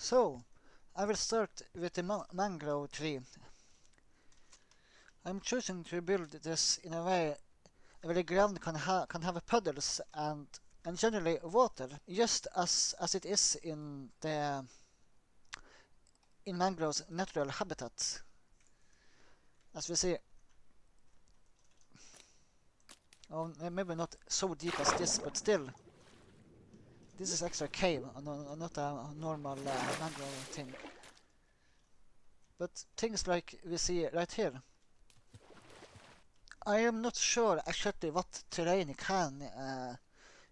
So, I will start with the mangrove tree. I'm choosing to build this in a way where the ground can have puddles and generally water, just as it is in mangrove's natural habitat. As we see, oh, maybe not so deep as this, but still, this is actually a cave, not a normal mangrove thing. But things like we see right here, I am not sure exactly what terrain it can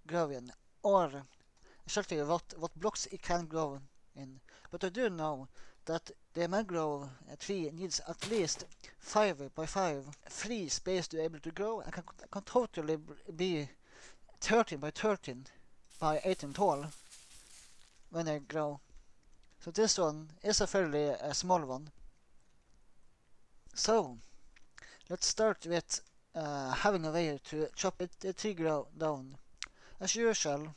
grow in, or exactly what blocks it can grow in. But I do know that the mangrove tree needs at least 5 by 5 free space to be able to grow, and can totally be 13 by 13 by 18 tall when they grow. So this one is a fairly small one. So let's start with having a way to chop the tree down. As usual,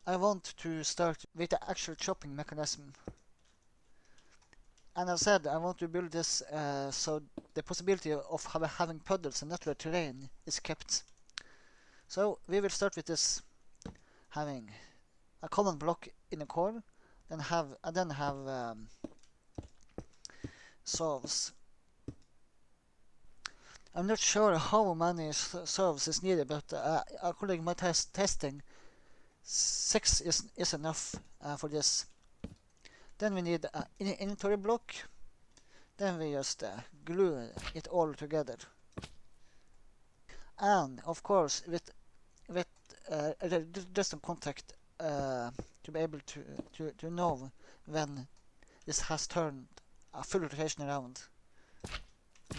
I want to start with the actual chopping mechanism. And as I said, I want to build this so the possibility of having puddles and natural terrain is kept. So we will start with this, having a common block in the core, and then have saws. I'm not sure how many saws is needed, but according to my testing, 6 is enough for this. Then we need an inventory block. Then we just glue it all together. And of course, with redundant contact to be able to know when this has turned a full rotation around.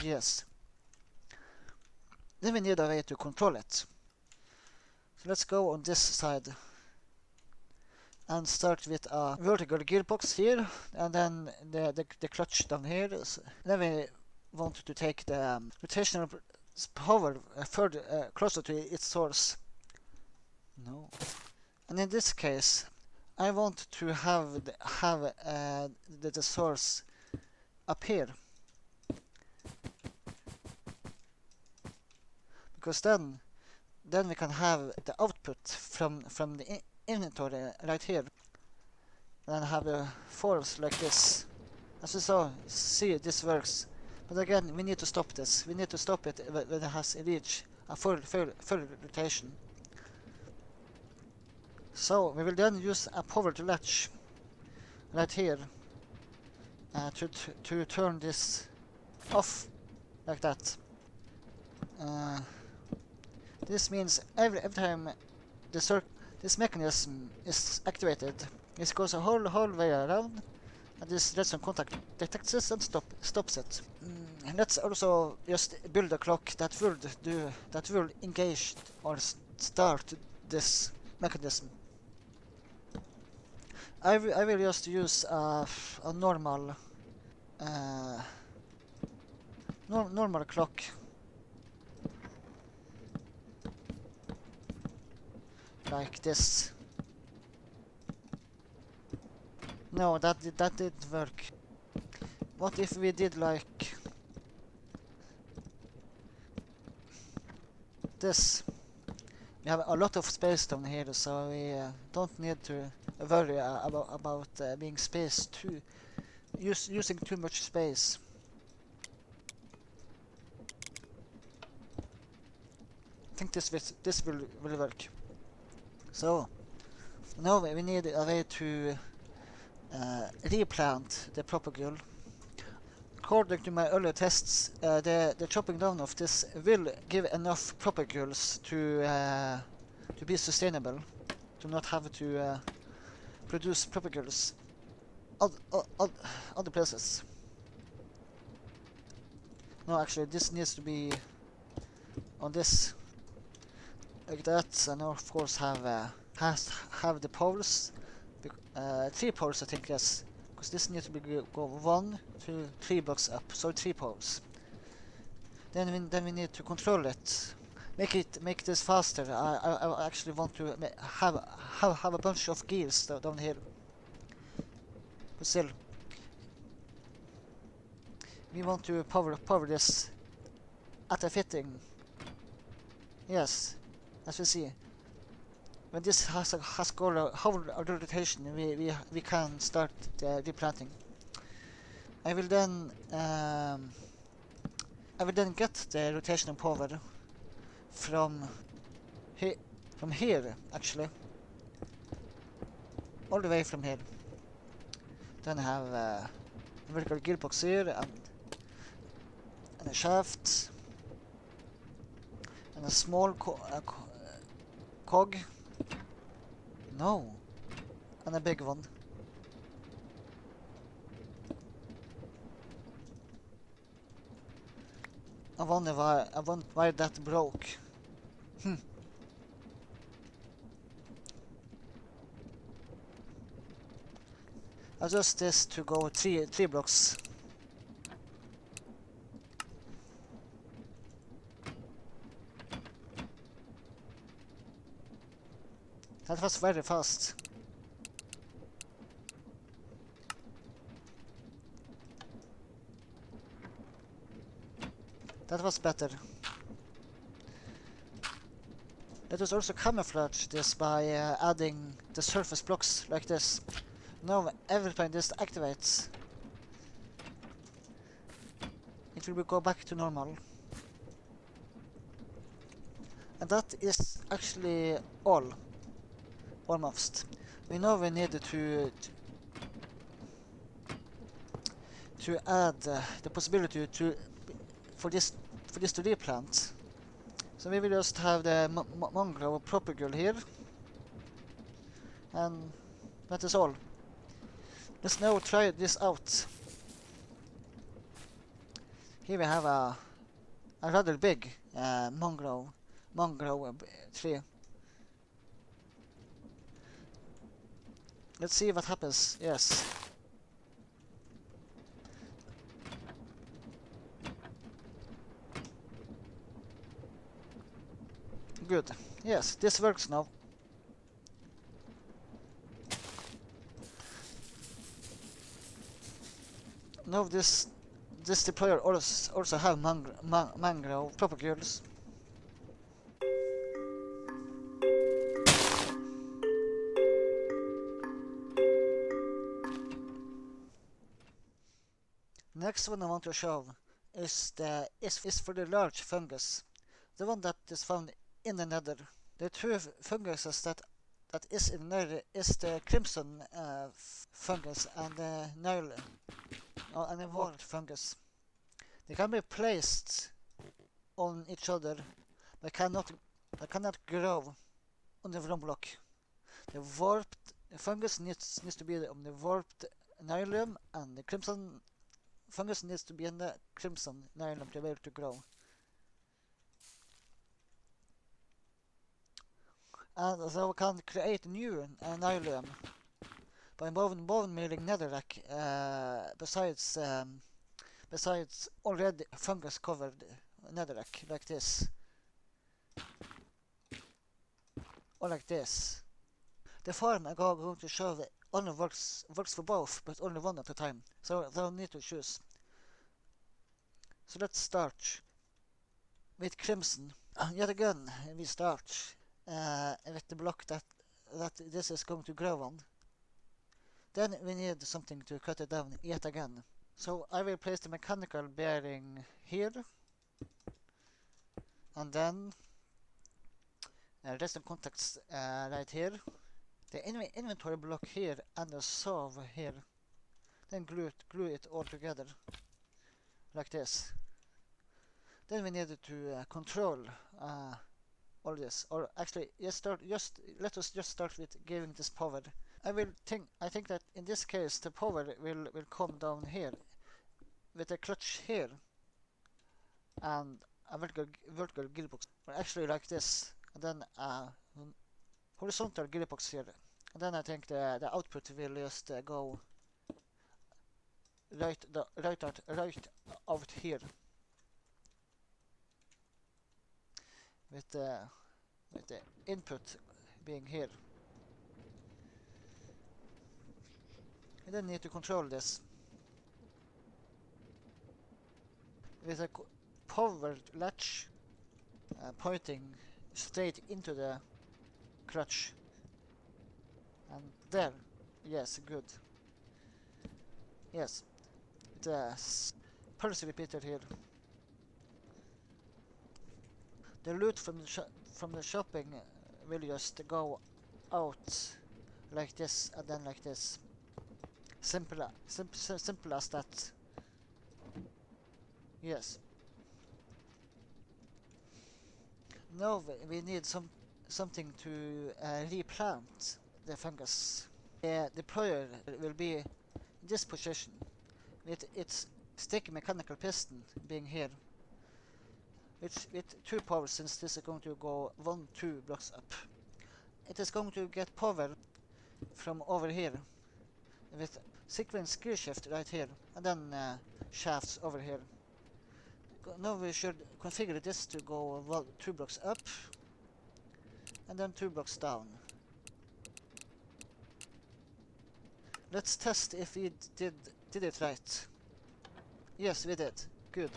Yes. Then we need a way to control it. So let's go on this side and start with a vertical gearbox here, and then the clutch down here. So then we want to take the rotational power further closer to its source. No. And in this case, I want to have the source up here, because then we can have the output from the inventory right here, and then have the force like this. As you see this works. But again, we need to stop this. We need to stop it when it has reached a full rotation. So we will then use a power to latch right here to turn this off like that. This means every time this mechanism is activated, this goes a whole way around, and this redstone contact detects this and stops it. And let's also just build a clock that will engage or start this mechanism. I will just use a normal normal clock. Like this. No, that didn't work. What if we did like this? We have a lot of space down here, so we don't need to worry about being using too much space. I think this will work. So now we need a way to replant the propagule. According to my earlier tests, the chopping down of this will give enough propagules to be sustainable, to not have to produce propagules other places. No, actually, this needs to be on this like that, and of course have the poles, 3 poles I think, yes, because this needs to be go 1, 2, 3 blocks up, so 3 poles. Then we need to control it, make this faster. I actually want to have a bunch of gears down here, but still, we want to power this at a fitting. Yes, as we see, when this has got a whole rotation, we can start the replanting. I will then get the rotational power from here actually, all the way from here. Then I have a vertical gearbox here and a shaft and a small cog. No, and a big one. I wonder why that broke. Adjust this to go three blocks. That was very fast. That was better. Let us also camouflage this by adding the surface blocks like this. Now every time this activates, it will go back to normal. And that is actually all. Almost. We know we need to add the possibility for this to replant. So we will just have the Mangrove propagule here, and that is all. Let's now try this out. Here we have a rather big mangrove tree. Let's see what happens. Yes. Good. Yes, this works now. Now this deployer also have mangrove propagules. Next one I want to show is for the large fungus, the one that is found in the nether. The two funguses that is in the nether is the crimson fungus and the Nile and the wart fungus. They can be placed on each other, but cannot grow on the wrong block. The warped fungus needs to be on the warped nylon, and the crimson fungus needs to be in the crimson nylon to be able to grow. And so we can create new nylon by bone milling netherack besides already fungus covered netherack like this or like this. The farm I'm going to show only works for both, but only one at a time, so they'll need to choose. So let's start with crimson. Yet again we start with the block that this is going to grow on. Then we need something to cut it down yet again. So I will place the mechanical bearing here, and then resin contacts right here, the inventory block here, and the saw here. Then glue it all together like this. Then we need to control all this, or actually let us just start with giving this power. I think that in this case the power will come down here with a clutch here and a vertical gearbox, or actually like this, and then a horizontal gearbox here. And then I think the output will just go right out here with the input being here. We then need to control this with a power latch pointing straight into the clutch. And there, yes, good. Yes, the pulse repeater here. The loot from the shopping will just go out like this and then like this. Simple as that. Yes. Now we need something to replant the fungus. The deployer will be in this position with its sticky mechanical piston being here. With 2 power, since this is going to go 1-2 blocks up. It is going to get power from over here with sequence gear shift right here, and then shafts over here. Now we should configure this to go 2 blocks up and then 2 blocks down. Let's test if we did it right. Yes, we did. Good.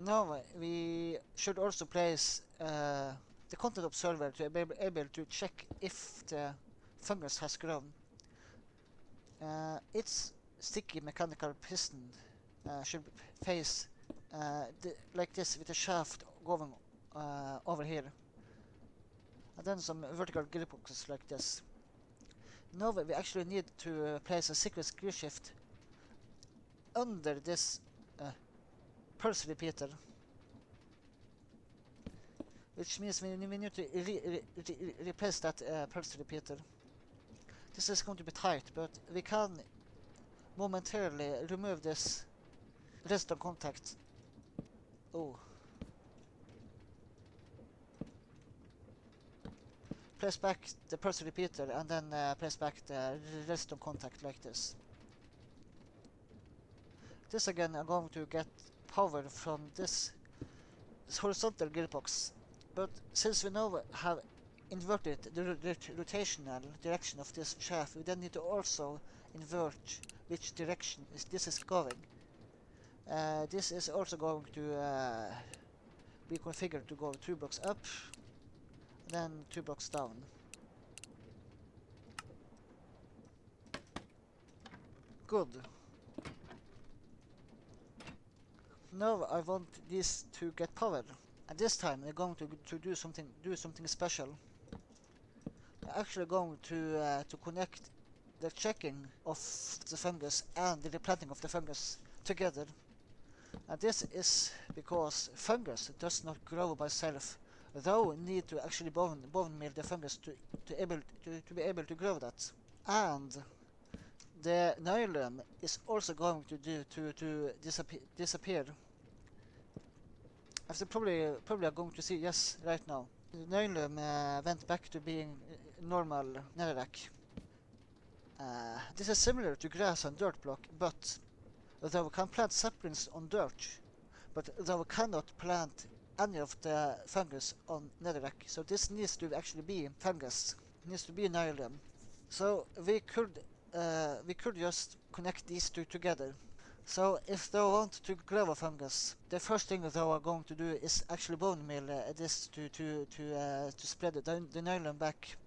Now we should also place the content observer to be able to check if the fungus has grown. Its sticky mechanical piston should face like this, with a shaft going over here, and then some vertical gearboxes like this. Now we actually need to place a sequence gear shift under this pulse repeater, which means we need to replace that pulse repeater. This is going to be tight, but we can momentarily remove this redstone contact. Oh. Place back the pulse repeater and then place back the redstone contact like this. This again, I'm going to get power from this horizontal gearbox, but since we now have inverted the rotational direction of this shaft, we then need to also invert which direction this is going. This is also going to be configured to go 2 blocks up, then 2 blocks down. Good. Now I want this to get power, and this time we're going to do something special. We're actually going to connect the checking of the fungus and the replanting of the fungus together. And this is because fungus does not grow by itself, though we need to actually bone meal the fungus to be able to grow that. And the nylon is also going to disappear. As you probably are going to see, yes, right now. The nylon went back to being normal netherack. This is similar to grass and dirt block, but though we can plant saplings on dirt, but though we cannot plant any of the fungus on netherack. So this needs to actually be fungus, needs to be nylon. So we could just connect these two together. So if they want to grow a fungus, the first thing they are going to do is actually bone meal this to spread the nylon back.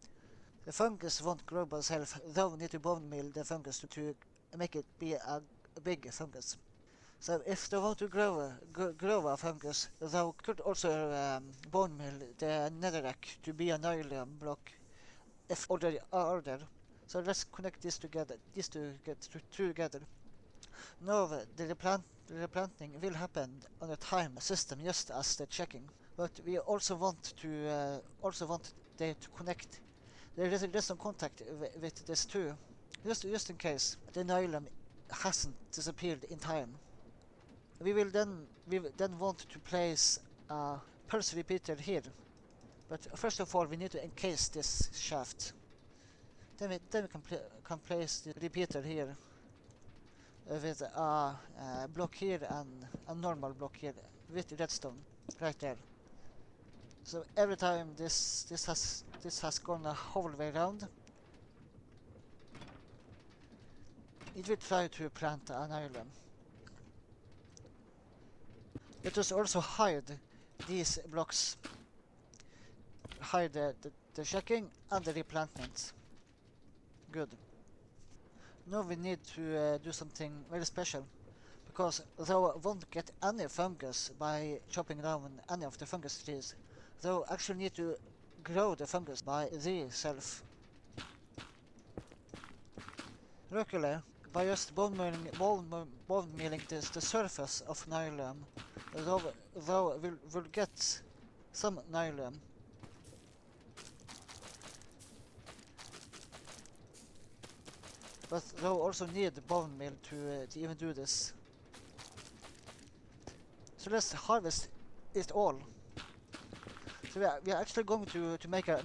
The fungus won't grow by itself, though we need to bone meal the fungus to make it be a big fungus. So if they want to grow a fungus, they could also bone meal the netherack to be a nylon block if already are there. So let's connect these together, these two together. Now the replanting will happen on a time system, just as the checking. But we also want they to connect. There is some contact with this too, just in case the nylon hasn't disappeared in time. We will then want to place a pulse repeater here. But first of all, we need to encase this shaft. Then we can place the repeater here with a block here and a normal block here with redstone right there. So every time this has gone a whole way around, it will try to plant an island. Let us also hide these blocks. Hide the checking and the replantment. Good. Now we need to do something very special, because though I won't get any fungus by chopping down any of the fungus trees, though I actually need to grow the fungus by themselves. Luckily, by just bone milling the surface of nylon, though we'll get some nylon. But they'll also need the bone meal to even do this. So let's harvest it all. So we are actually going to make a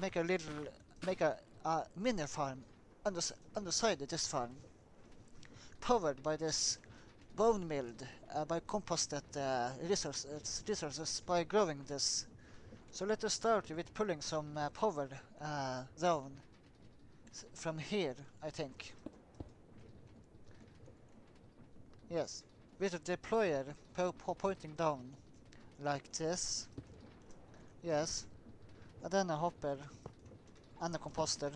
mini farm underside this farm, powered by this bone milled by composted resources by growing this. So let us start with pulling some power down from here, I think. Yes, with a deployer pointing down like this. Yes, and then a hopper and a composter,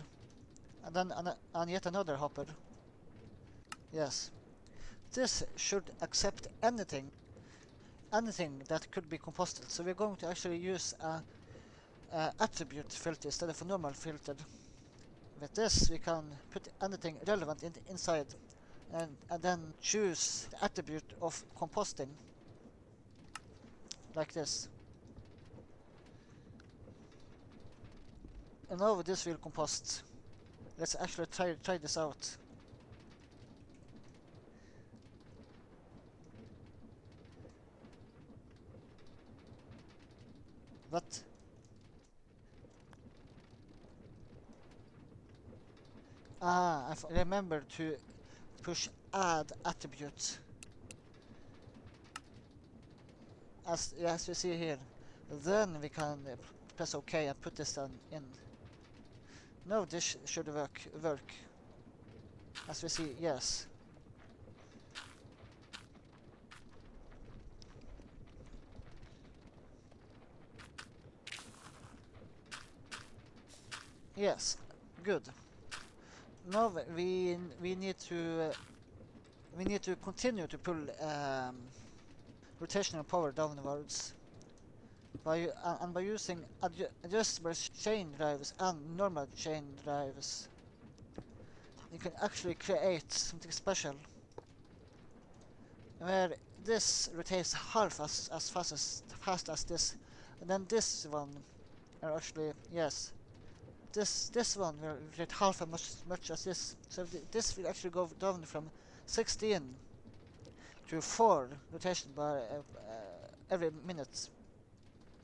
and then and yet another hopper. Yes, this should accept anything that could be composted. So we're going to actually use a attribute filter instead of a normal filter. With this, we can put anything relevant inside, and then choose the attribute of composting, like this. And now this will compost. Let's actually try this out. What? Ah, I remember to push add attribute. As we see here. Then we can press OK and put this in. Now this should work. As we see, yes. Yes, good. Now we need to continue to pull rotational power downwards by using adjustable chain drives and normal chain drives. You can actually create something special where this rotates half as fast as this, and then this one actually, yes, this one will rotate half as much as this. So this will actually go down from 16 to 4 rotation by every minute.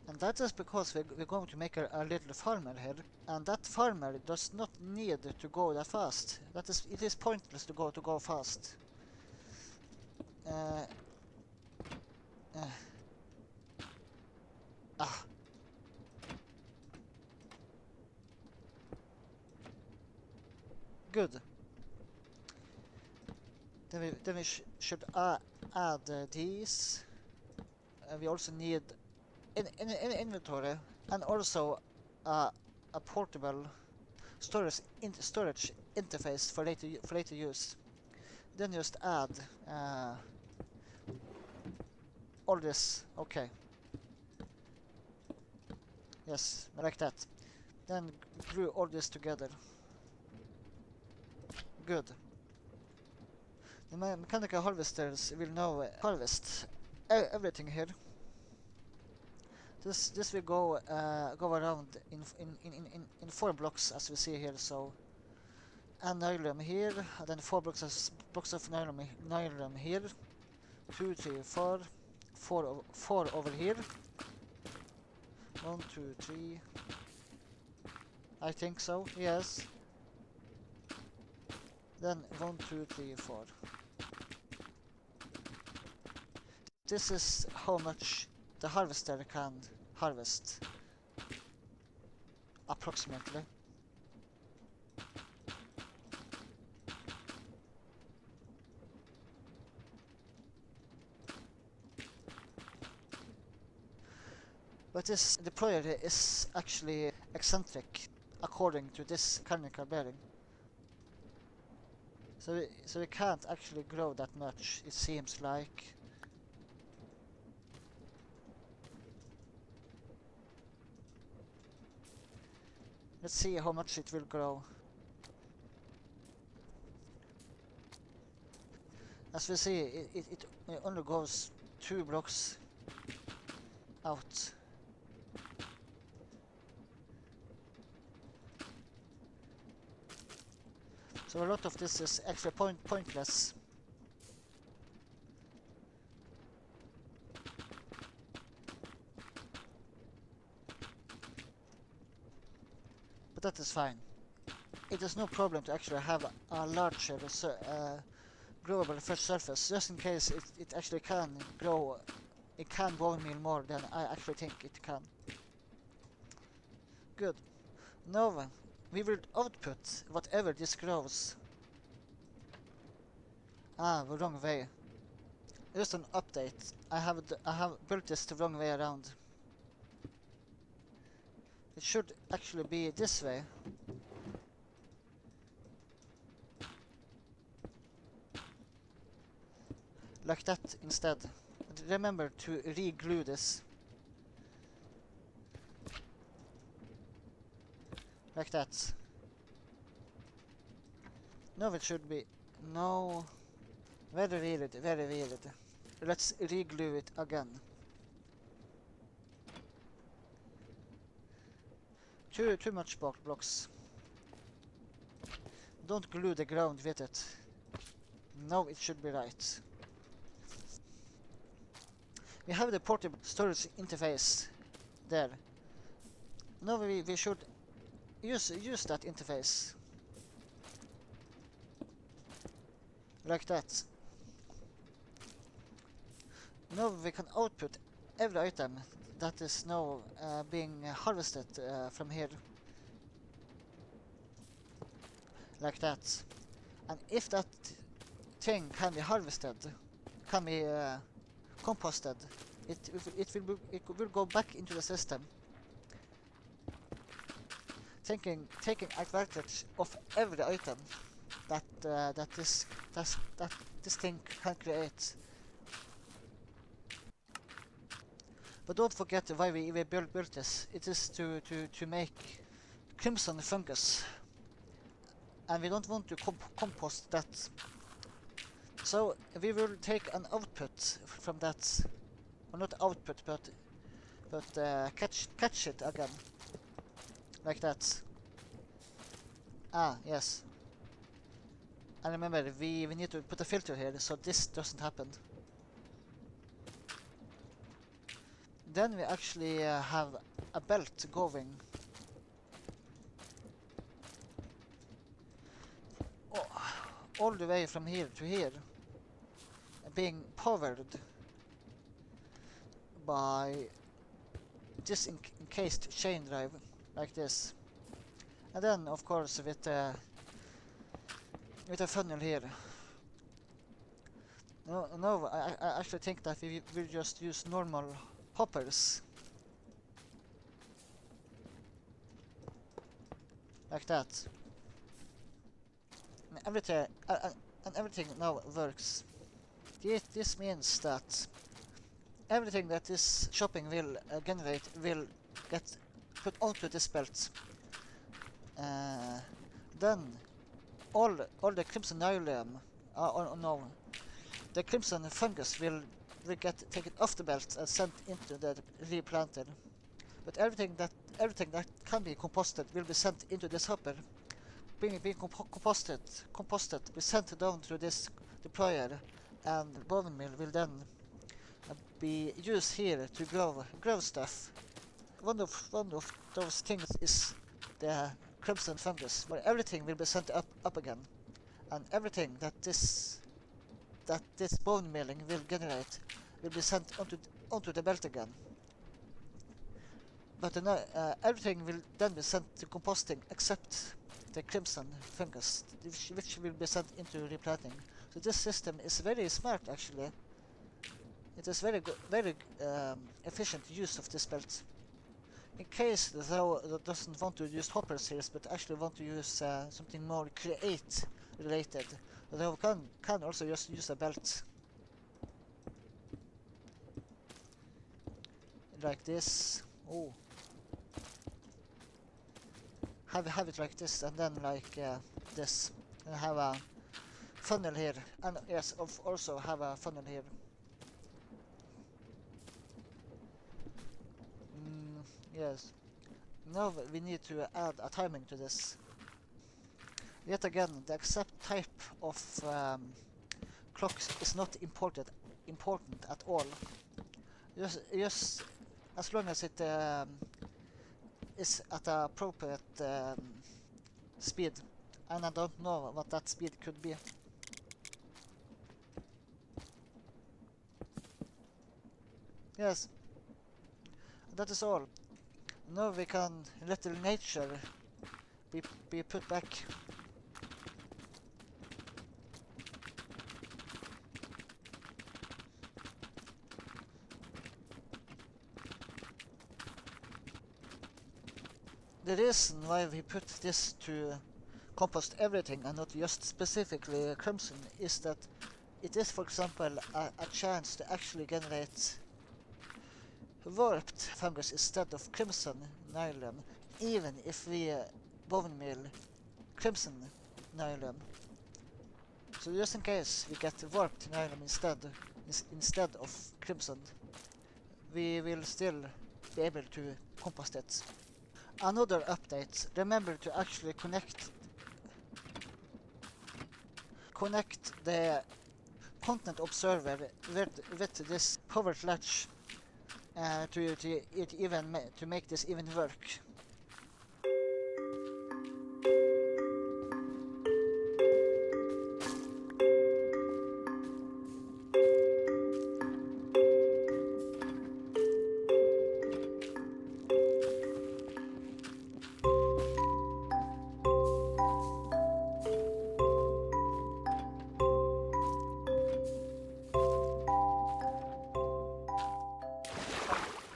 And that is because we're going to make a little farmer here, and that farmer does not need to go that fast. It is pointless to go fast. Good. Then we should add these. We also need in inventory, and also a portable storage interface for later use. Then just add all this. Okay. Yes, like that. Then glue all this together. Good. The mechanical harvesters will now harvest everything here. This will go around in 4 blocks, as we see here. So, and nylon here, and then 4 blocks of nylon here. 2, 3, 4, 4 over here. 1, 2, 3. I think so. Yes. Then 1, 2, 3, 4. This is how much the harvester can harvest, approximately. But this deployer is actually eccentric according to this mechanical bearing. So we can't actually grow that much, it seems like. Let's see how much it will grow. As we see, it only goes 2 blocks out. So a lot of this is actually pointless. But that is fine. It is no problem to actually have a larger growable fresh surface, just in case it actually can grow. It can bone meal more than I actually think it can. Good. Now we will output whatever this grows. Ah, the wrong way. Just an update. I have built this the wrong way around. It should actually be this way. Like that instead. Remember to re-glue this. Like that. No, it should be. No. Very weird, very weird. Let's re-glue it again. Too much blocks. Don't glue the ground with it. Now it should be right. We have the portable storage interface there. Now we should use that interface. Like that. Now we can output every item that is now being harvested from here. Like that. And if that thing can be harvested, can be composted, it will go back into the system. Taking advantage of every item that this thing can create. But don't forget why we built this. It is to make crimson fungus, and we don't want to compost that. So we will take an output from that, or not output, but catch it again, like that. Ah, yes. And remember, we need to put a filter here so this doesn't happen. Then we actually have a belt going all the way from here to here, being powered by this encased chain drive, like this. And then, of course, with a funnel here. No, I actually think that we will just use normal hoppers. Like that. And everything now works. This means that everything that this shopping will generate will get put onto this belt. Then all the crimson nylium, no, the crimson fungus will get taken off the belt and sent into the replanter. But everything that can be composted will be sent into this hopper. Being composted, be sent down through this deployer, and bone meal will then be used here to grow stuff. One of those things is the crimson fungus, where everything will be sent up again, and everything that this bone milling will generate will be sent onto the belt again. But everything will then be sent to composting except the crimson fungus, which will be sent into replanting. So this system is very smart, actually. It is very efficient use of this belt. In case thou doesn't want to use hopper series but actually want to use something more create related, thou can also just use a belt like this. Oh, have it like this, and then like this, and have a funnel here, and yes, also have a funnel here. Yes. Now we need to add a timing to this. Yet again, the exact type of clocks is not important at all. Just as long as it is at a appropriate speed, and I don't know what that speed could be. Yes, that is all. Now we can let the nature be put back. The reason why we put this to compost everything and not just specifically crimson is that it is, for example, a chance to actually generate warped fungus instead of crimson nylon, even if we bone meal crimson nylon. So just in case we get warped nylon instead of crimson, we will still be able to compost it. Another update, remember to actually connect the content observer with this powered latch to make this even work.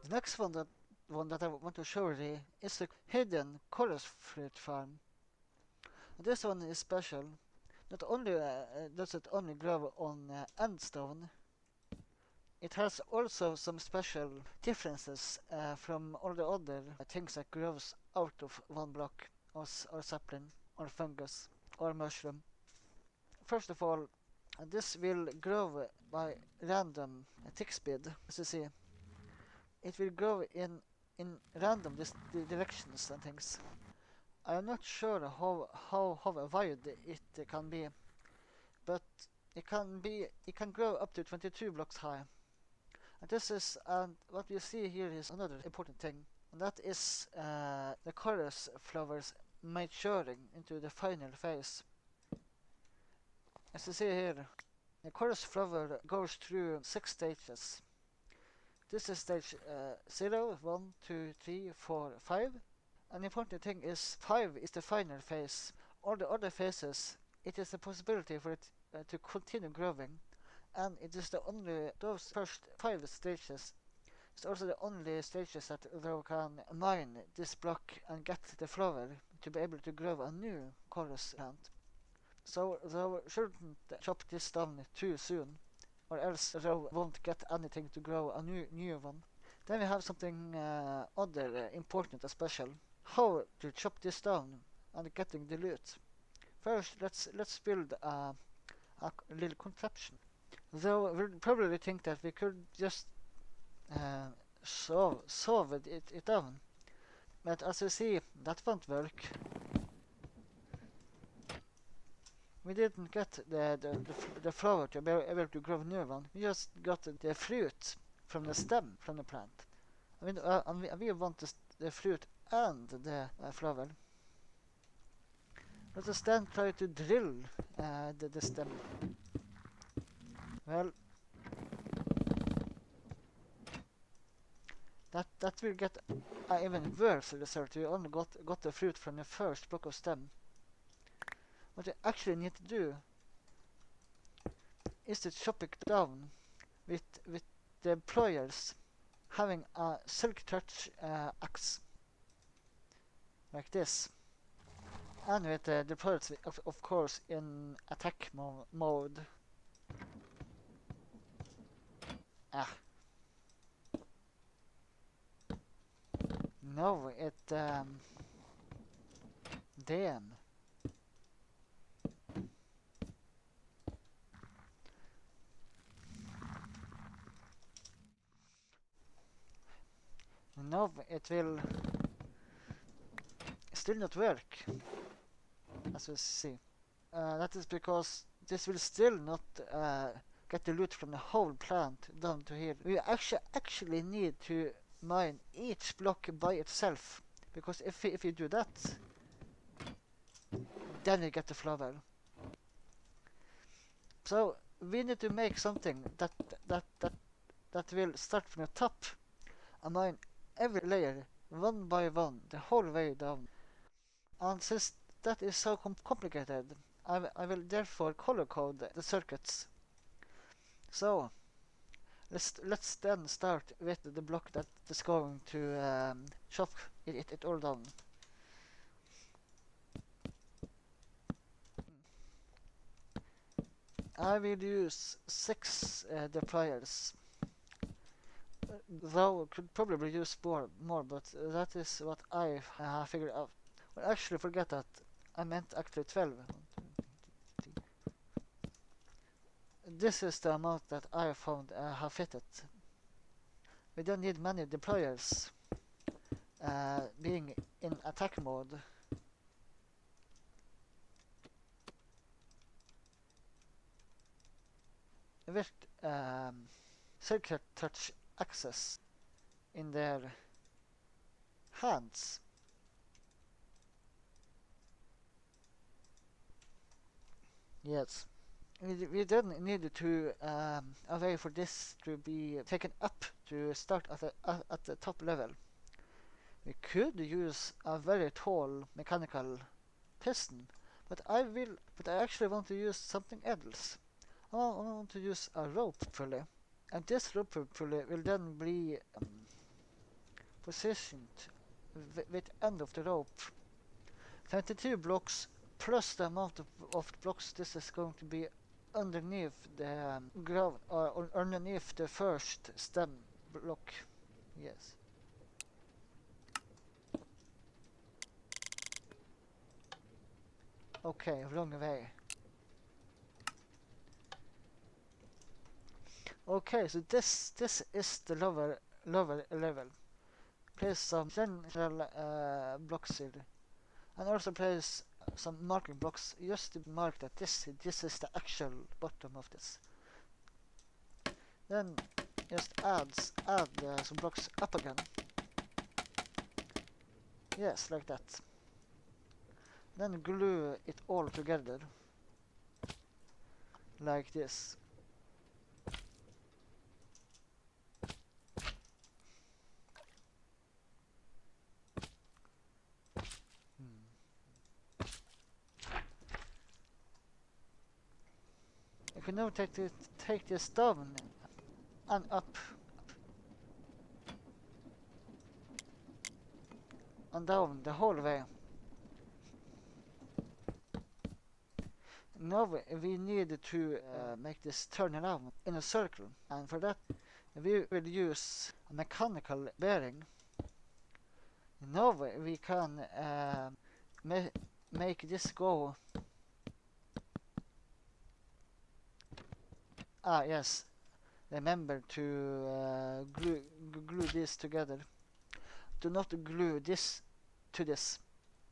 The next one that I want to show you is the hidden chorus fruit farm. This one is special. Not only does it only grow on endstone, it has also some special differences from all the other things that grows out of one block, or sapling, or fungus, or mushroom. First of all, this will grow by random tick speed, as you see. It will grow in random directions and things. I'm not sure how wide it can be, but it can grow up to 22 blocks high. And this is what we see here is another important thing, and that is the chorus flowers maturing into the final phase. As you see here, the chorus flower goes through 6 stages. This is stage 0, 1, 2, 3, 4, 5. An important thing is 5 is the final phase. All the other phases, it is a possibility for it to continue growing, and it is the only, those first 5 stages is also the only stages that they can mine this block and get the flower to be able to grow a new chorus plant. So they shouldn't chop this down too soon, or else they won't get anything to grow a new one. Then we have something other important and special. How to chop this down and getting the loot. First, let's build a little contraption. Though we'll probably think that we could just solve it down, but as you see, that won't work. We didn't get the flower to be able to grow new one. We just got the fruit from the stem from the plant. I mean, we want the fruit and the flower. Let us then try to drill the stem. Well, that will get an even worse result. We only got the fruit from the first block of stem. What we actually need to do is to chop it down with the pliers, having a silk touch axe. like this. And with the deployers, of course, in attack mode. Ah. No, damn. No, it will still not work, as we see. That is because this will still not get the loot from the whole plant down to here. We actually need to mine each block by itself, because if you do that, then you get the flower. So we need to make something that will start from the top and mine every layer one by one the whole way down. And since that is so complicated, I will therefore color code the circuits. So let's then start with the block that is going to chop it all down. I will use 6 deployers. Though could probably use more, but that is what I figured out. Well, actually, forget that. I meant actually 12. This is the amount that I found have fitted. We don't need many deployers being in attack mode. With circuit touch access in their hands. Yes. We then need to a way for this to be taken up to start at the top level. We could use a very tall mechanical piston, but I actually want to use something else. I want to use a rope pulley, and this rope pulley will then be positioned with end of the rope. 22 blocks plus the amount of blocks this is going to be underneath the ground or underneath the first stem block. Yes. Okay, wrong way. Okay, so this is the lower level. Place some general blocks here, and also place some marking blocks just to mark that this is the actual bottom of this. Then just add some blocks up again. Yes, like that. Then glue it all together like this. You can now take this down and up and down the whole way. Now we need to make this turn around in a circle, and for that we will use a mechanical bearing. Now we can make this go. Ah, yes. Remember to glue this together. Do not glue this to this.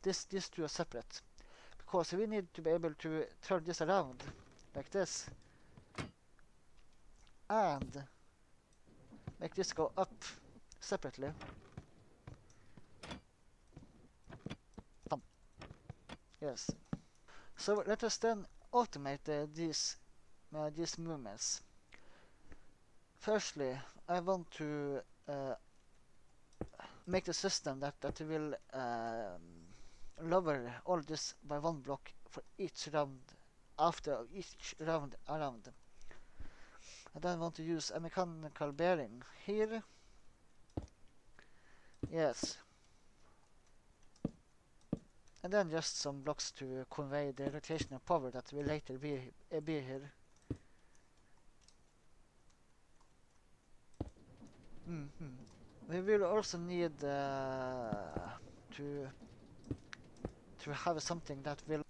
These two are separate, because we need to be able to turn this around like this and make this go up separately. Yes. So let us then automate these movements. Firstly, I want to make the system that will lower all this by one block for each round after each round around. I then want to use a mechanical bearing here. Yes. and then just some blocks to convey the rotational power that will later be here. We will also need to have something that will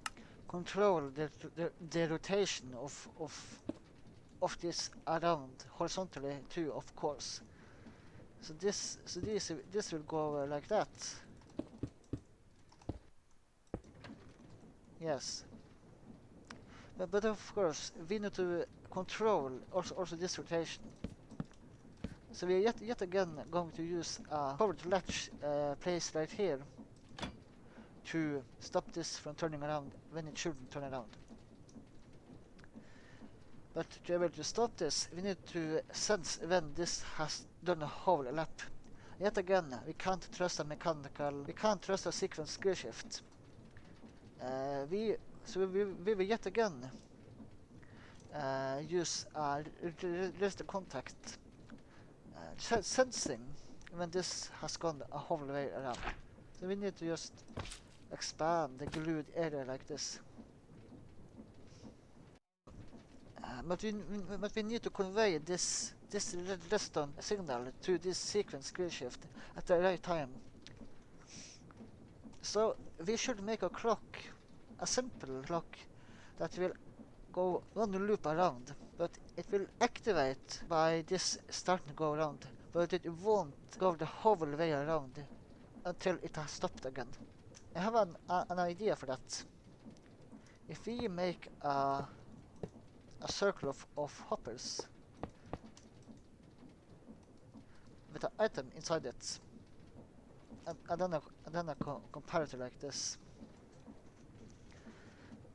control the rotation of this around horizontally too, of course. So this will go like that. Yes. But of course we need to control also this rotation. So we are yet again going to use a powered latch placed right here to stop this from turning around when it shouldn't turn around. But to be able to stop this, we need to sense when this has done a whole lap. Yet again, we can't trust a sequence gear shift. We will yet again use resistor contact sensing when this has gone a whole way around. So we need to just expand the glued area like this. But we need to convey this redstone signal to this sequence gear shift at the right time. So we should make a clock, a simple clock that will go one loop around, but it will activate by this starting to go around, but it won't go the whole way around until it has stopped again. I have an idea for that. If we make a circle of hoppers with an item inside it, and then a comparator like this,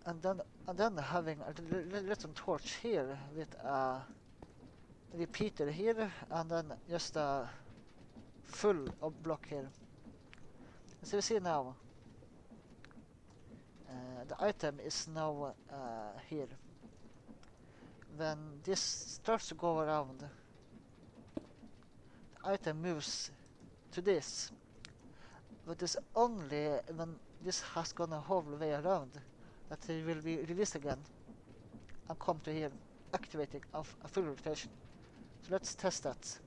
and then having a little torch here with a repeater here, and then just a full block here. So you see now, the item is now here. When this starts to go around, the item moves to this, but it's only when this has gone a whole way around that it will be released again and come to here, activating a full rotation. So let's test that.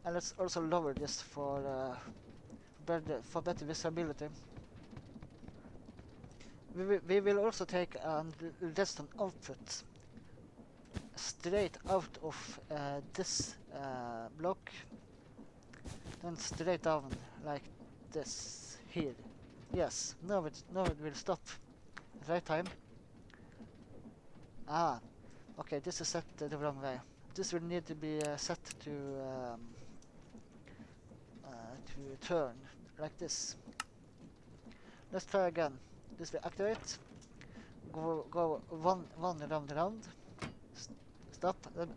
And let's also lower this for better visibility. We will also take a redstone output straight out of this block, then straight down like this here. Yes, now it will stop. Right time. Okay, this is set the wrong way. This will need to be set to turn like this. Let's try again. This will activate. Go one round. Stop. Then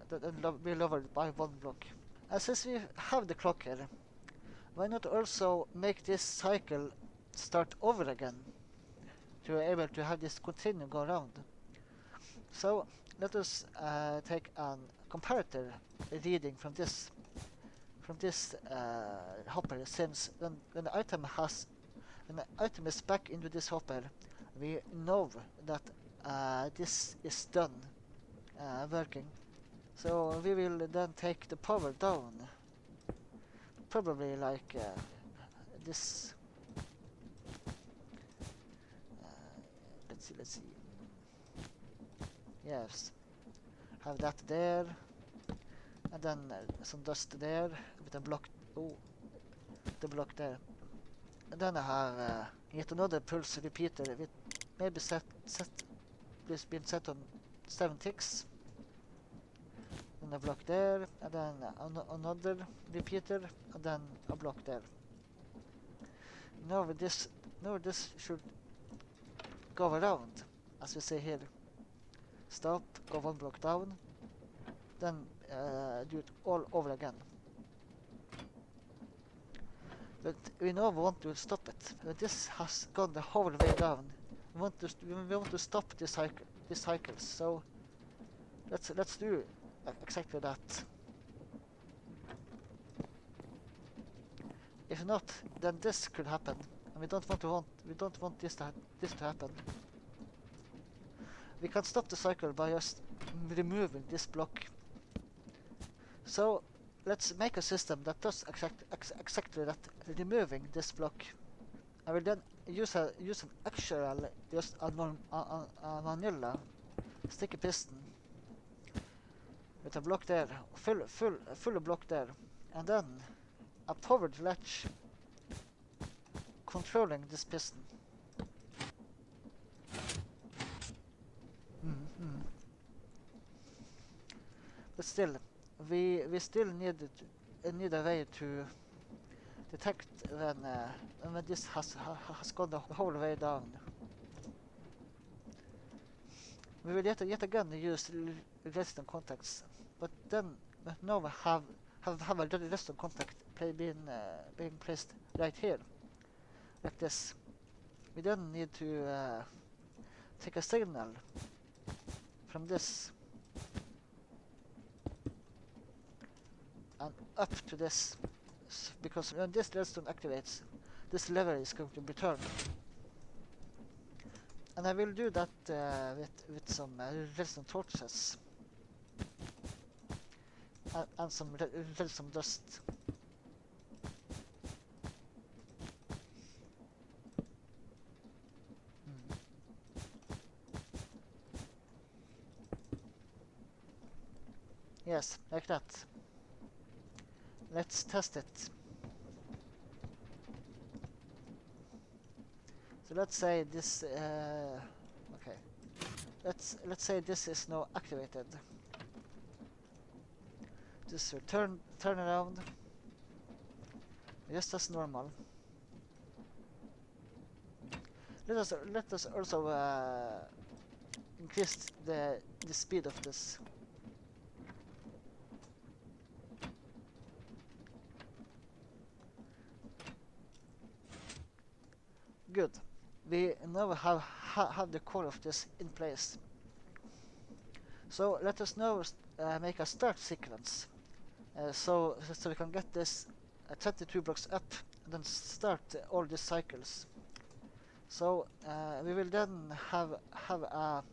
be lowered by one block. And since we have the clock here, why not also make this cycle start over again to be able to have this continue go around? So let us take a comparator reading from this hopper, since when the item is back into this hopper, we know that this is done working. So we will then take the power down, probably like this. Let's see. Yes, have that there, and then some dust there with a block. Oh, the block there. And then I have yet another pulse repeater with maybe this been set on 7 ticks. Then a block there, and then another repeater, and then a block there. Now this should go around, as we see here. Stop, go one block down, then do it all over again. But we now want to stop it. But this has gone the whole way down. We want to stop this cycle. So let's do exactly that. If not, then this could happen, and we don't want this to happen. We can stop the cycle by just removing this block. So let's make a system that does exactly that, removing this block. I will then use an actual, just a vanilla sticky piston with a block there, full block there, and then a powered latch controlling this piston. But still, we still need a way to detect when this has gone the whole way down. We will yet again use resistant contacts, but now we have a resistant contact being placed right here, like this. We then need to take a signal from this and up to this, because when this redstone activates, this lever is going to be turned. And I will do that with some redstone torches and some redstone dust. Yes, like that. Let's test it. So let's say this. Okay. Let's say this is now activated. This will turn around, just as normal. Let us also increase the speed of this. Good. We now have the core of this in place. So let us now make a start sequence. So we can get this 22 blocks up and then start all these cycles. So we will then have a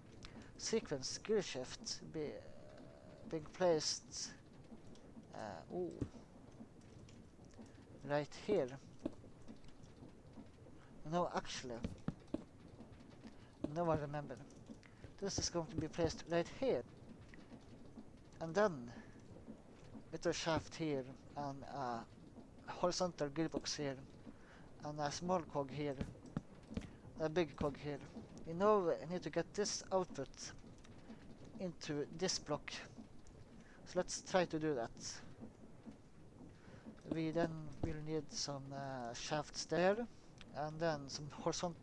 sequence gear shift being placed right here. No, actually, now I remember. This is going to be placed right here, and then with a shaft here and a horizontal gearbox here and a small cog here, a big cog here. We now need to get this output into this block. So let's try to do that. We then will need some shafts there, and then some horizontal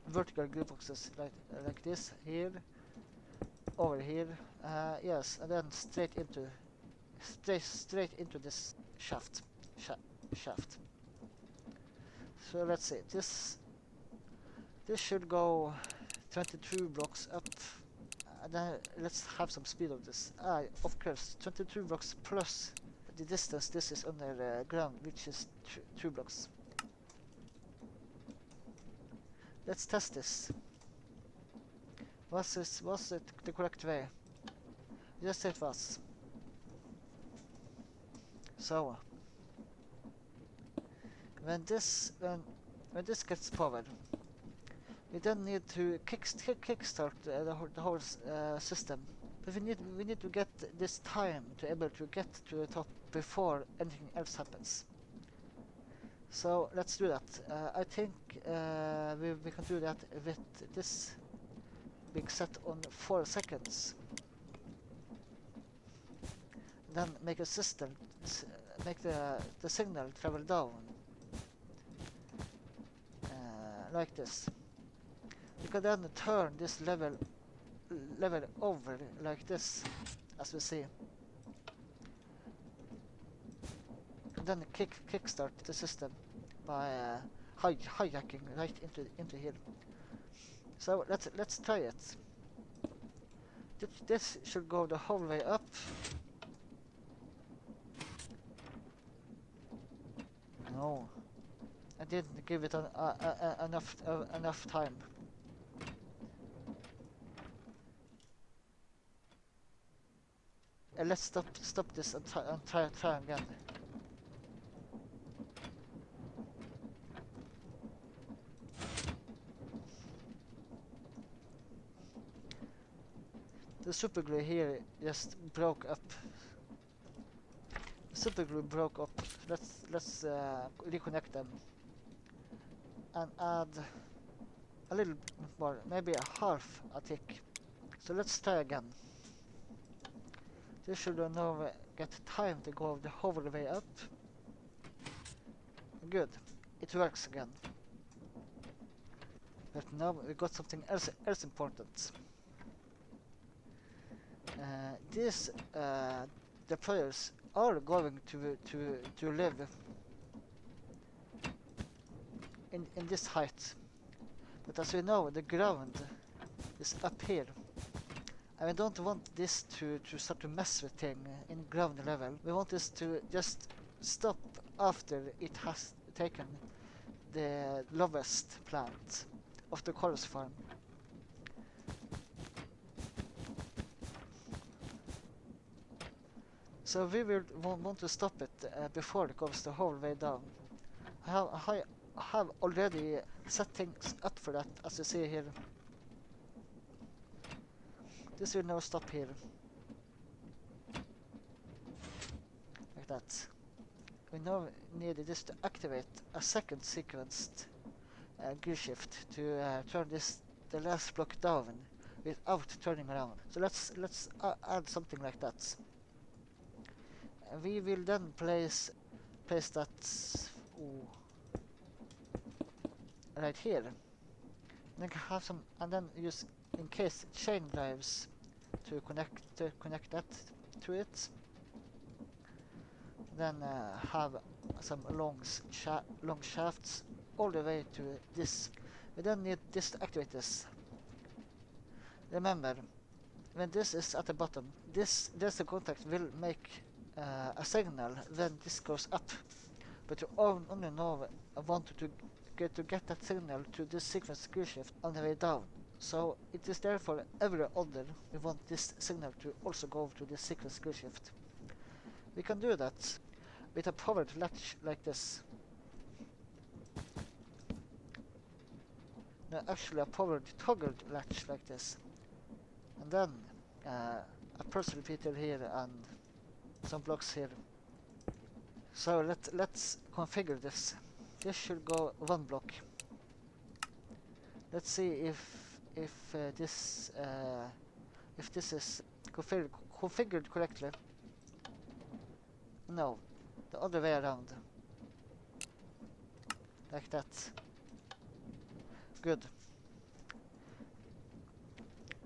vertical gearboxes like this here, over here, yes, and then straight into this shaft. So let's see, this should go 22 blocks up, and then let's have some speed of this. Of course, 22 blocks plus the distance this is under ground, which is 2 blocks. Let's test this. Was it the correct way? Yes, it was. So when this gets powered, we then need to kickstart the whole system. But we need to get this time to be able to get to the top before anything else happens. So let's do that. I think we can do that with this being set on 4 seconds. Then make a system, make the signal travel down like this. You can then turn this level over like this, as we see. And then kickstart the system by hijacking right into here. So let's try it. This should go the whole way up. No, I didn't give it enough time. Let's stop this and try again. The super glue here just broke up. The super glue broke up. Let's reconnect them and add a little more, maybe a half a tick. So let's try again. This should now get time to go the whole way up. Good, it works again. But now we got something else important. These deployers are going to live in this height, but as we know, the ground is up here, and we don't want this to start to mess with things in ground level. We want this to just stop after it has taken the lowest plant of the chorus farm. So we will want to stop it before it goes the whole way down. I have already set things up for that, as you see here. This will now stop here. Like that. We now need this to activate a second sequenced gear shift to turn the last block down without turning around. So let's add something like that. We will then place that right here. Then have some, and then use in case chain drives to connect that to it. Then have some long shafts all the way to this. We then need this to activate this. Remember, when this is at the bottom, this contact will make a signal when this goes up, but you only know want to get that signal to this sequence gear shift on the way down. So it is therefore every other we want this signal to also go to this sequence gear shift. We can do that with a powered latch like this. No, actually a powered toggled latch like this. And then a pulse repeater here and some blocks here. So let's configure this. This should go one block. Let's see if this is configured correctly. No, the other way around. Like that. Good.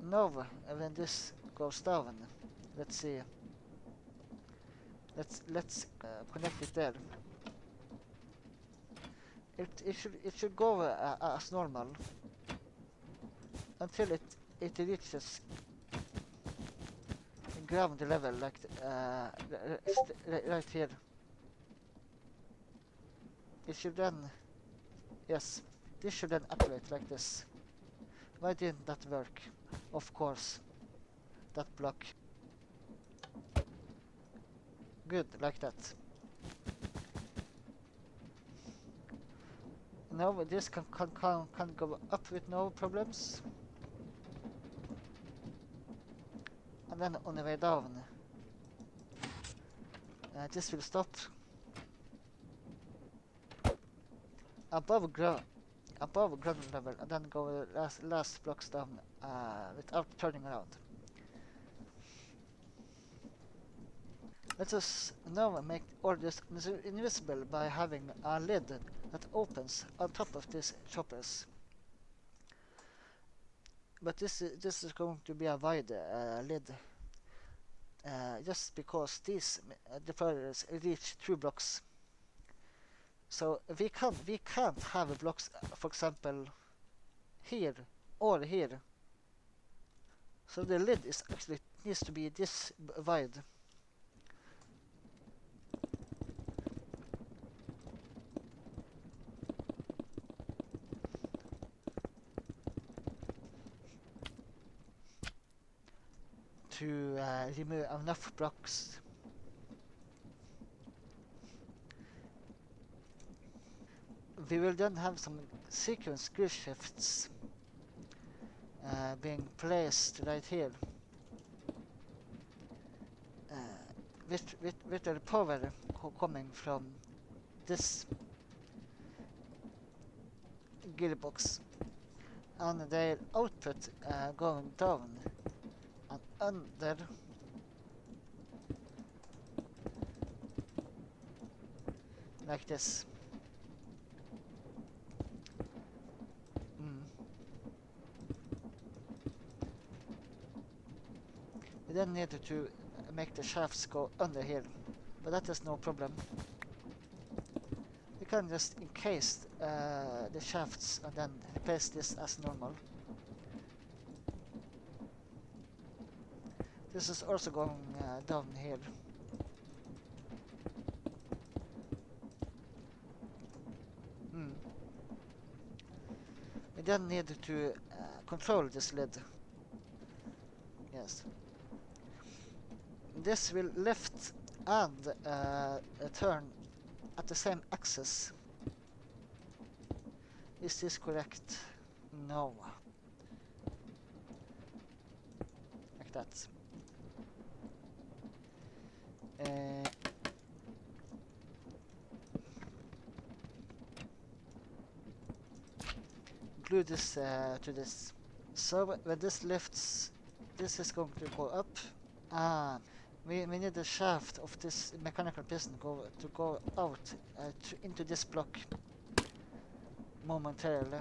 Now when this goes down, let's see. Let's connect it there. It should go as normal until it reaches ground level, like right here. It should then, yes, this should then activate like this. Why didn't that work? Of course, that block. Good, like that. Now this can go up with no problems. And then on the way down, this will stop above ground level, and then go last blocks down without turning around. Let us now make all this invisible by having a lid that opens on top of these choppers. But this is going to be a wide lid, just because these deployers reach 2 blocks. So we can't have blocks, for example, here or here. So the lid is actually needs to be this wide. to remove enough blocks. We will then have some sequence gear shifts being placed right here with the power coming from this gearbox and their output going down and under like this. We then need to make the shafts go under here, but that is no problem. We can just encase the shafts and then replace this as normal. This is also going down here. We then need to control this lid. Yes. This will lift and turn at the same axis. Is this correct? No. Like that. Glue this to this. So when this lifts, this is going to go up. We need the shaft of this mechanical piston to go out into this block momentarily.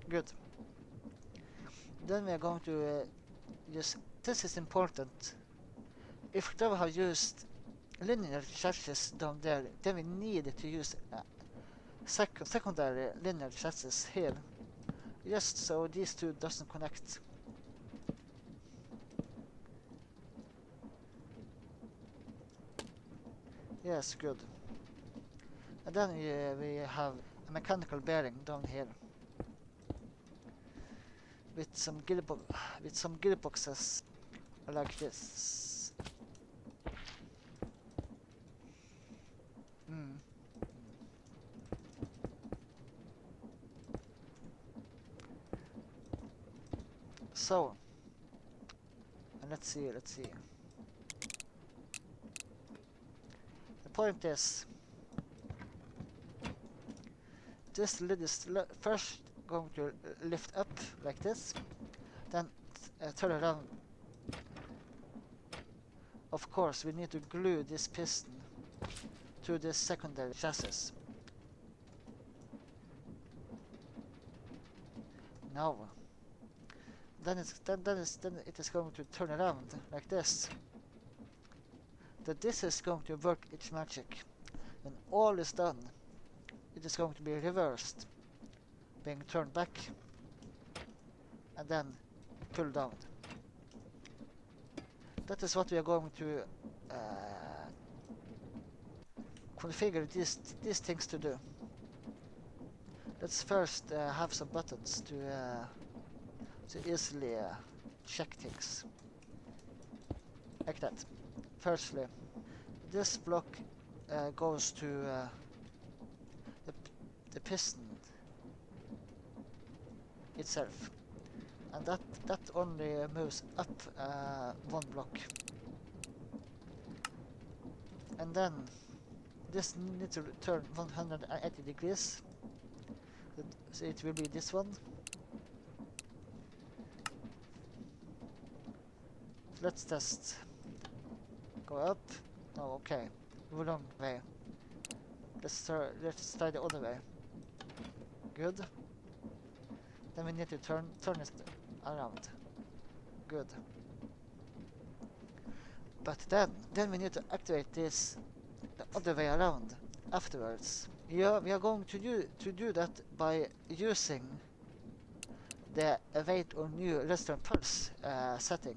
Good. Then we are going to use. This is important. If we have used linear chassis down there, then we need to use secondary linear chassis here, just so these two doesn't connect. Yes, good. And then we have a mechanical bearing down here with some gearboxes like this. So, and let's see. The point is, this lid is first going to lift up like this, then turn around. Of course, we need to glue this piston to this secondary chassis. Now, then it is going to turn around like this. That this is going to work its magic. When all is done, it is going to be reversed, being turned back, and then pulled down. That is what we are going to configure these things to do. Let's first have some buttons to easily check things. Like that. Firstly, this block goes to the piston itself, and that only moves up one block. And then this needs to turn 180 degrees. So it will be this one. Let's test. Go up. Oh, okay. Wrong way. Let's try the other way. Good. Then we need to turn it around. Good. But then we need to activate this the other way around afterwards. Yeah, we are going to do that by using the await or new restaurant pulse setting,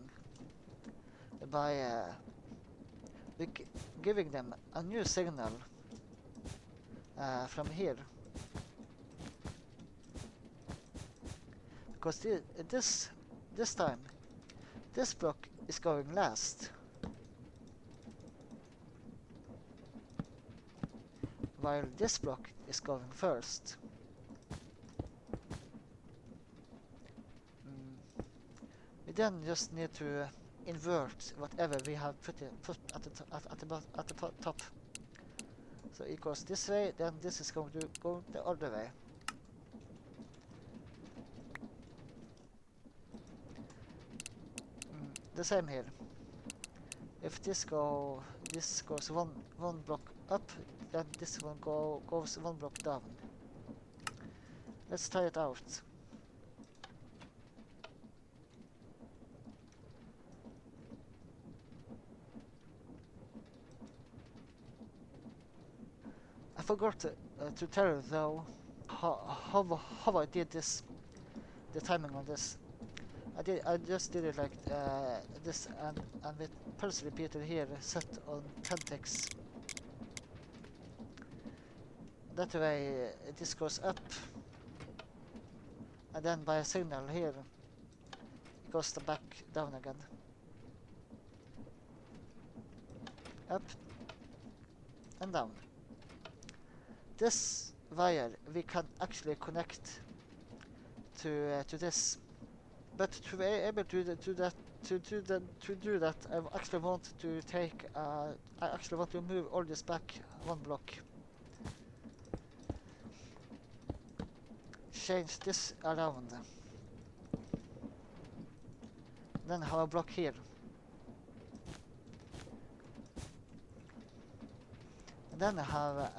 by giving them a new signal from here. Because this time, this block is going last, while this block is going first. We then just need to invert whatever we have put at the top. So it goes this way, then this is going to go the other way. The same here. If this goes one block up, then this one goes one block down. Let's try it out. I forgot to tell you though how I did this, the timing on this. I just did it like this, and with pulse repeater here set on 10 ticks. That way this goes up, and then by a signal here it goes back down again. Up and down. This wire we can actually connect to this, but to be able to do that, I actually want to take. I actually want to move all this back one block. Change this around. Then have a block here. And then have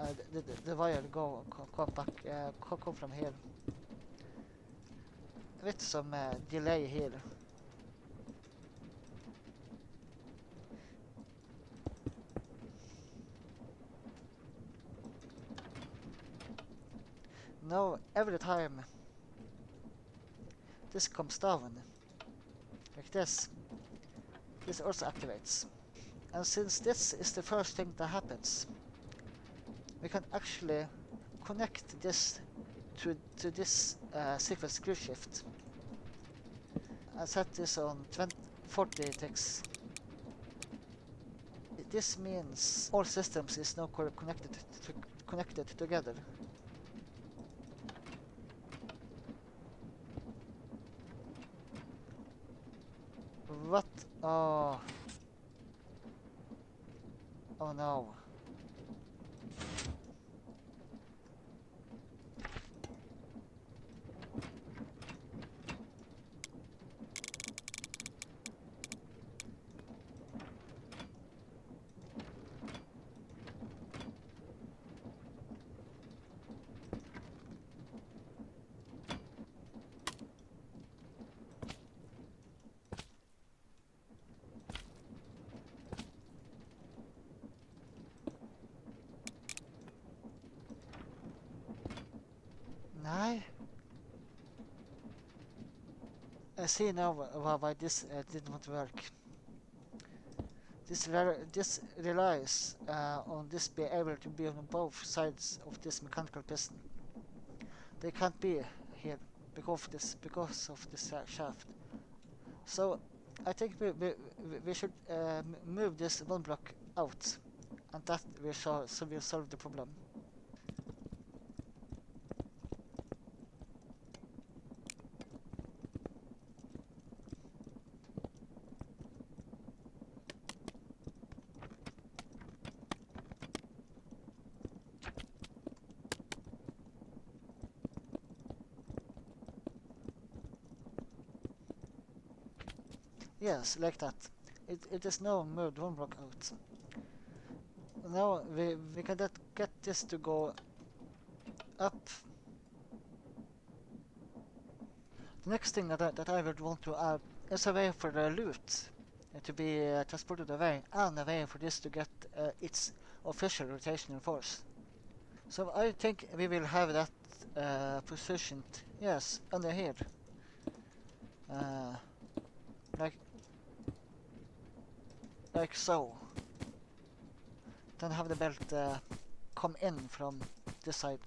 the wire come back, come from here. With some delay here. Now every time this comes down, like this also activates. And since this is the first thing that happens, we can actually connect this to this sequence screw shift. I set this on 40 ticks. This means all systems is now connected together. What? Oh no. Nej. I see now why this did not work. This relies on this being able to be on both sides of this mechanical piston. They can't be here because of this shaft. So I think we should move this one block out, and that will solve the problem. Yes, like that. It is now moved one block out. Now we can get this to go up. The next thing that I would want to add is a way for the loot to be transported away, and a way for this to get its official rotational force. So I think we will have that positioned, yes, under here. Like so. Then have the belt come in from this side.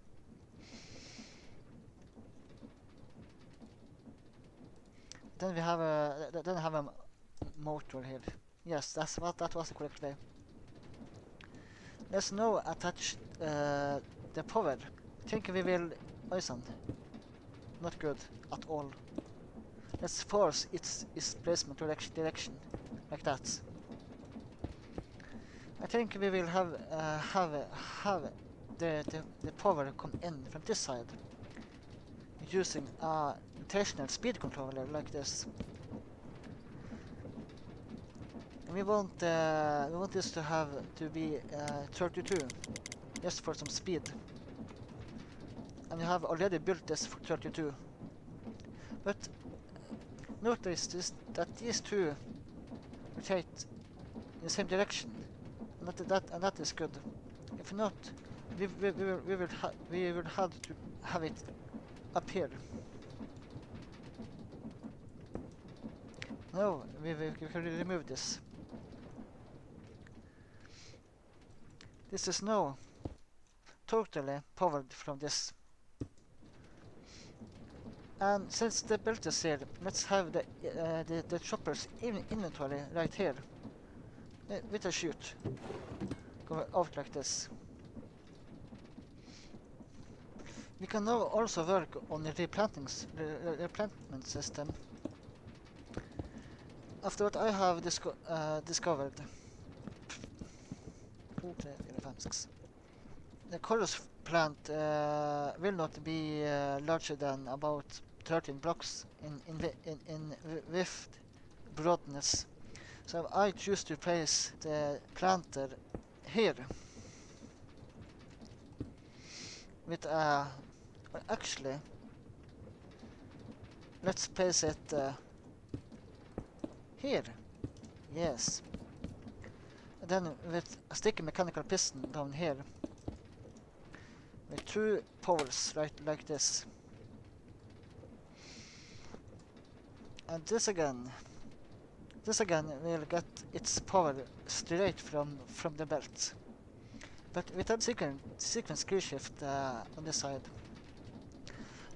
Then we have a motor here. Yes, that was the correct way. Let's now attach the power. I think we will Oisan. Not good at all. Let's force its placement direction like that. I think we will have the power come in from this side using a rotational speed controller like this. And we want this to be 32, just for some speed. And we have already built this for 32. But notice that these two rotate in the same direction, and that is good. If not, we will have to have it up here. No, we can remove this. This is now totally powered from this. And since the belt is here, let's have the chopper's inventory right here with a chute go out like this. We can now also work on the replanting system. After what I have discovered, the chorus plant will not be larger than about 13 blocks in width broadness. So I choose to place the planter here with actually let's place it here. Yes. And then with a sticky mechanical piston down here with two poles right like this. And this again will get its power straight from the belt. But with a sequence gear shift on this side.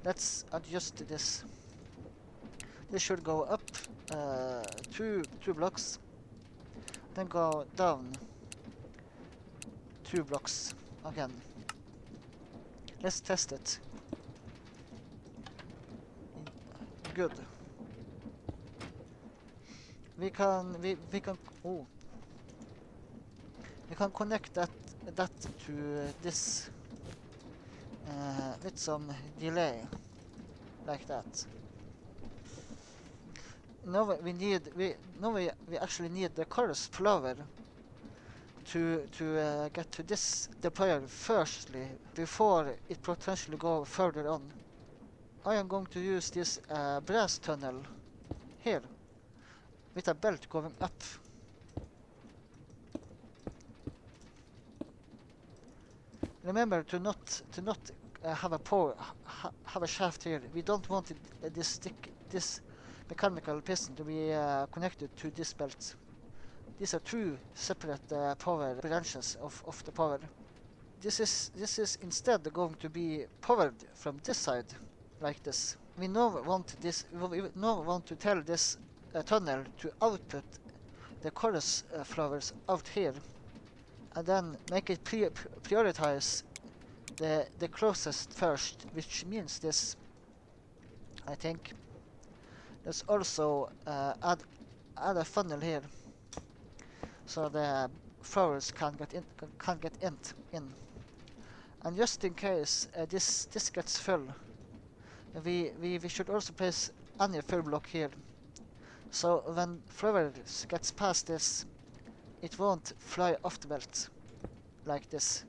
Let's adjust this. This should go up two blocks, then go down 2 blocks again. Let's test it. Good. We can connect that to this with some delay like that. Now we actually need the chorus flower to get to this deployer firstly before it potentially go further on. I am going to use this brass tunnel here with a belt going up. Remember to not have a shaft here. We don't want this mechanical piston to be connected to this belt. These are two separate power branches of the power. This is instead going to be powered from this side, like this. We now want to tell this tunnel to output the chorus flowers out here, and then make it prioritize the closest first, which means this. I think. Let's also add a funnel here, so the flowers can get in. And just in case this gets full, we should also place any full block here. So when flowers gets past this, it won't fly off the belt like this.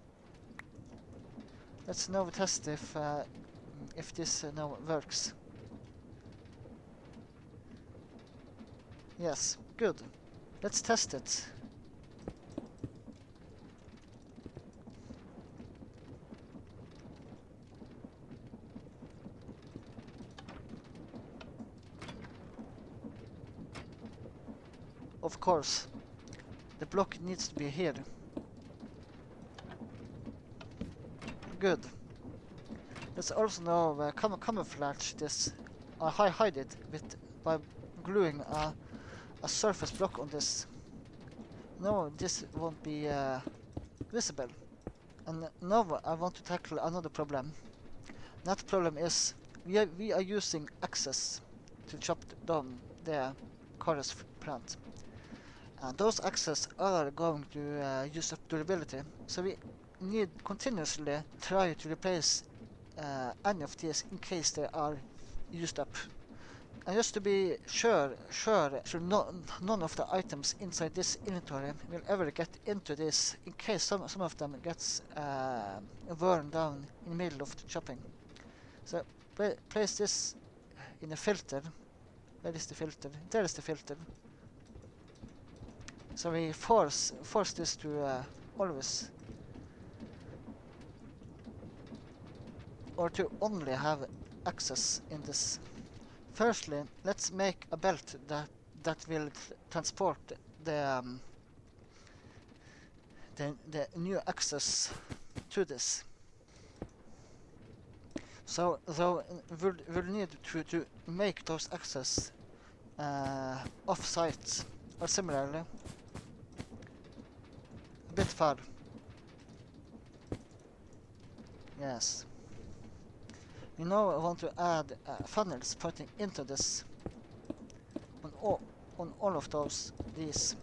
Let's now test if this now works. Yes, good. Let's test it. Of course, the block needs to be here. Good. Let's also now camouflage this, hide it by gluing a surface block on this. No, this won't be visible. And now I want to tackle another problem. That problem is we are using axes to chop down the chorus plant. And those axes are going to use up durability. So we need continuously try to replace any of these in case they are used up. And just to be sure none of the items inside this inventory will ever get into this in case some of them gets worn down in the middle of the chopping. So place this in a filter. Where is the filter? There is the filter. So we force this to always, or to only have access in this. Firstly, let's make a belt that will transport the new access to this. So we'll need to make those access off-site or similarly a bit far. Yes. We now want to add funnels pointing into this on all of these.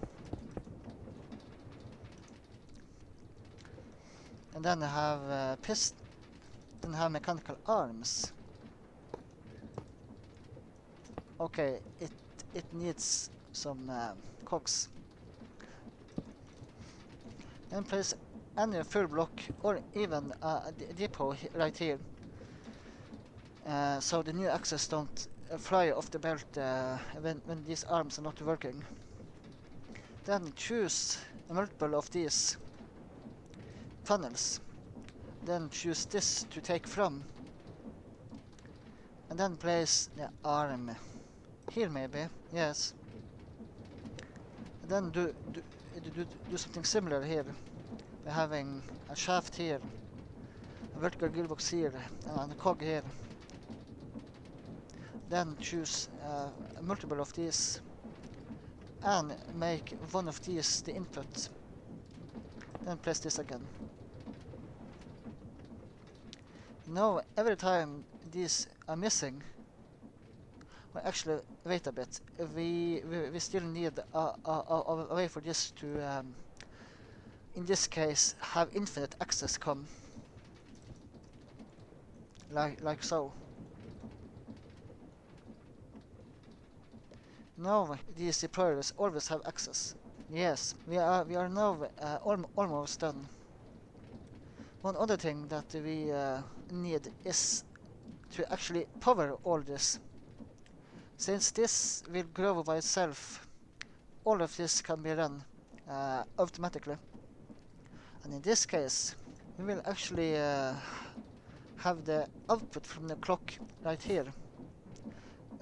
And then have piston, then have mechanical arms. Okay, it needs some cogs. Then place any full block or even a depot right here. So the new axes don't fly off the belt when these arms are not working. Then choose a multiple of these funnels. Then choose this to take from. And then place the arm here maybe, yes. And then do something similar here. We're having a shaft here, a vertical gearbox here, and a cog here. Then choose a multiple of these and make one of these the input. Then place this again. Now every time these are missing, well, actually wait a bit. We still need a way for this to in this case have infinite access come. Like so. Now these deployers always have access. Yes, we are now almost done. One other thing that we need is to actually power all this. Since this will grow by itself, all of this can be run automatically. And in this case, we will actually have the output from the clock right here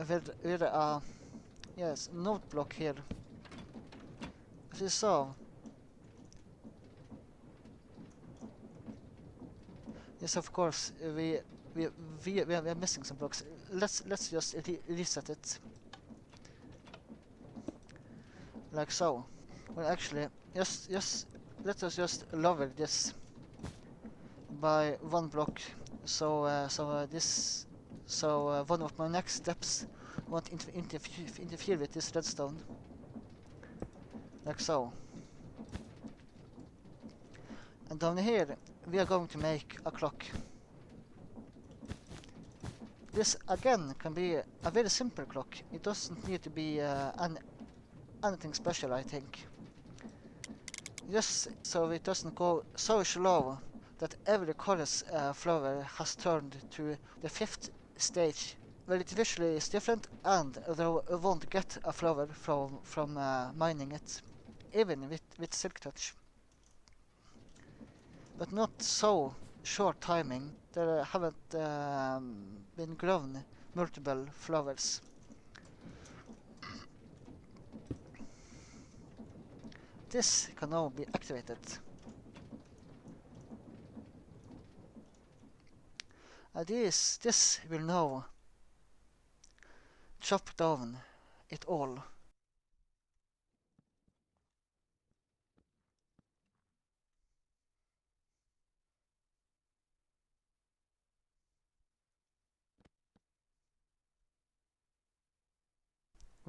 with a note block here. As you saw. Yes, of course, we are missing some blocks. Let's just reset it. Like so. Well, actually, let us just lower this by one block. So one of my next steps won't interfere with this redstone. Like so. And down here, we are going to make a clock. This again can be a very simple clock. It doesn't need to be anything special, I think. Just so it doesn't go so slow that every chorus flower has turned to the 5th stage, where it visually is different and they won't get a flower from mining it, even with silk touch. But not so short timing. There haven't been grown multiple flowers. This can now be activated. This will now chop down it all.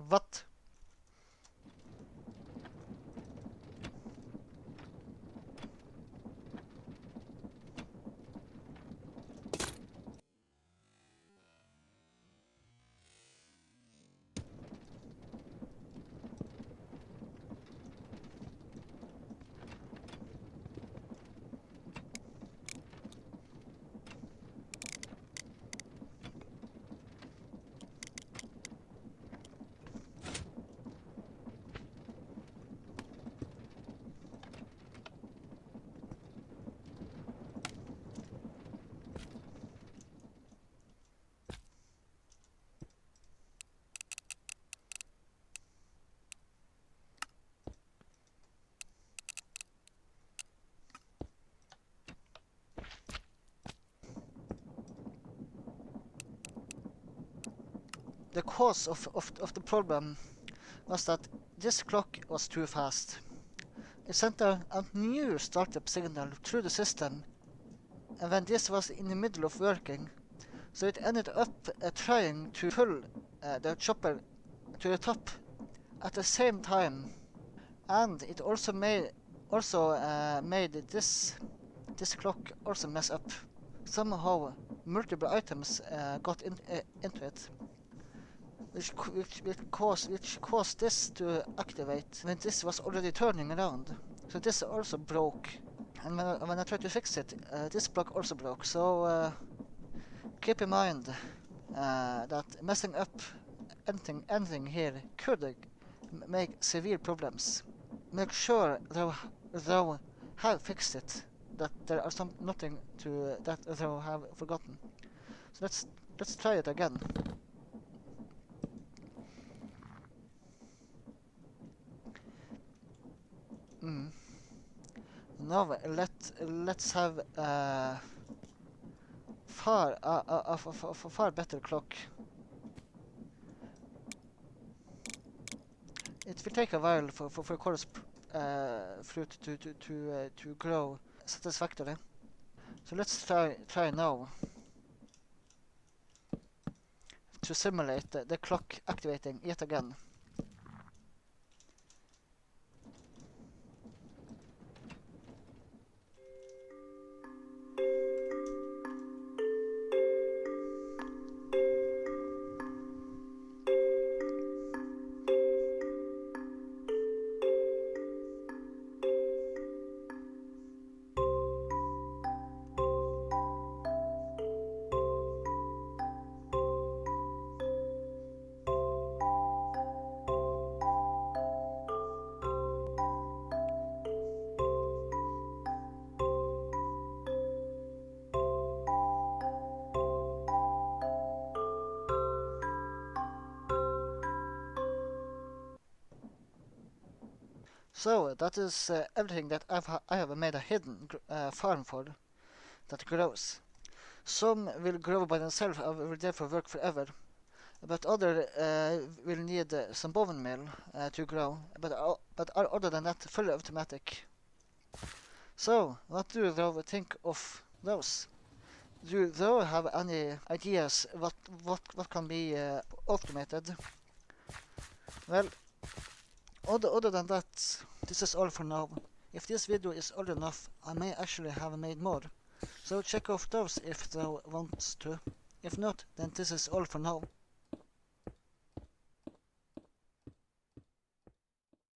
What? The cause of the problem was that this clock was too fast. It sent a new startup signal through the system, and when this was in the middle of working, so it ended up trying to pull the chopper to the top at the same time, and it also made this clock also mess up. Somehow multiple items got into it, which caused this to activate when this was already turning around. So this also broke, and when I tried to fix it, this block also broke. So keep in mind that messing up anything here could make severe problems. Make sure thou have fixed it, that there are nothing to that thou have forgotten. So let's try it again. Now let's have far better clock. It will take a while for chorus fruit to grow satisfactorily. So let's try now to simulate the clock activating yet again. So that is everything that I have made a hidden farm for that grows. Some will grow by themselves and will therefore work forever, but other will need some bone meal to grow. But other than that, fully automatic. So what do thou think of those? Do thou have any ideas what can be automated? Well, other than that, this is all for now. If this video is old enough, I may actually have made more. So check out those if thou wants to. If not, then this is all for now.